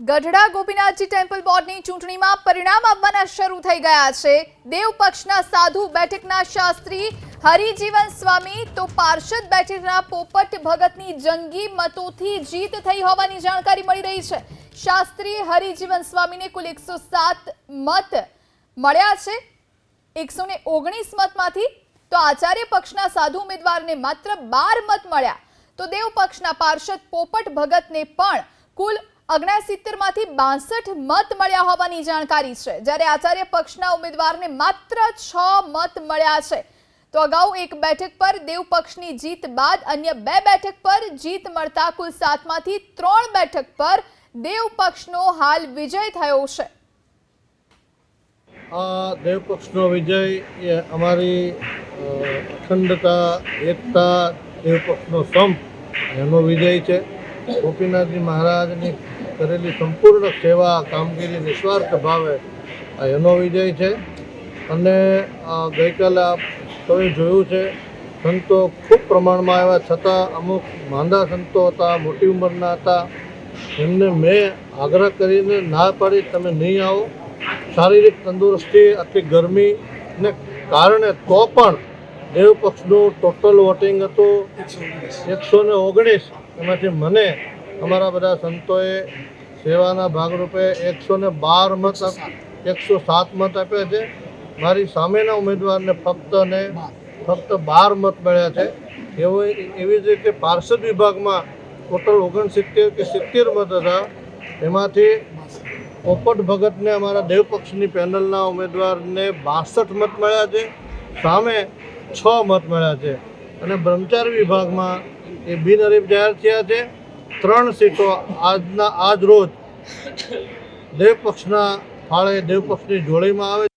Gadhada Gopinathji temple બોર્ડની ચૂંટણીમાં પરિણામ આવવાના શરૂ થઈ ગયા છે। દેવ પક્ષના સાધુ બેઠકના શાસ્ત્રી હરિજીવન સ્વામી તો પાર્ષદ બેઠકના પોપટ ભગતની જંગી મતોથી જીત થઈ હોવાની જાણકારી મળી રહી છે। શાસ્ત્રી હરિજીવન સ્વામીને કુલ 107 મત મળ્યા છે। 119 મતમાંથી તો આચાર્ય પક્ષના સાધુ ઉમેદવારને માત્ર 12 મત મળ્યા, તો દેવ પક્ષના પાર્ષદ પોપટ ભગતને પણ કુલ 69 માંથી 62 મત મળ્યા હોવાની જાણકારી છે, જ્યારે આચાર્ય પક્ષના ઉમેદવારને માત્ર 6 મત મળ્યા છે। તો અગાઉ એક બેઠક પર દેવ પક્ષની જીત બાદ અન્ય 2 બેઠક પર જીત મળતા કુલ 7 માંથી 3 બેઠક પર દેવ પક્ષનો હાલ વિજય થયો છે। આ દેવ પક્ષનો વિજય એ અમારી અખંડતા, એકતા, દેવ પક્ષનો સંપ એનો વિજય છે। ગોપીનાથજી મહારાજની કરેલી સંપૂર્ણ સેવા કામગીરી નિસ્વાર્થ ભાવે એનો વિજય છે। અને ગઈકાલે તમે જોયું છે, સંતો ખૂબ પ્રમાણમાં આવ્યા, છતાં અમુક માંદા સંતો હતા, મોટી ઉંમરના હતા, એમને મેં આગ્રહ કરીને ના પાડી, તમે નહીં આવો। શારીરિક તંદુરસ્તી, આટલી ગરમીને કારણે તો પણ દેવ પક્ષનું ટોટલ વોટિંગ હતું 119, એમાંથી મને અમારા બધા સંતોએ સેવાના ભાગરૂપે 112 મત, 107 મત આપ્યા છે। મારી સામેના ઉમેદવારને ફક્ત 12 મત મળ્યા છે। એવી જ રીતે પાર્ષદ વિભાગમાં ટોટલ 69 કે 70 મત હતા, એમાંથી પોપટ ભગતને અમારા દેવ પક્ષની પેનલના ઉમેદવારને 62 મત મળ્યા છે, સામે 6 મત મળ્યા છે। અને બ્રહ્મચારી વિભાગમાં એ બિનહરીફ જાહેર થયા છે। 3 સીટો આજ રોજ દેવ પક્ષના ફાળે, દેવ પક્ષની જોડીમાં આવે।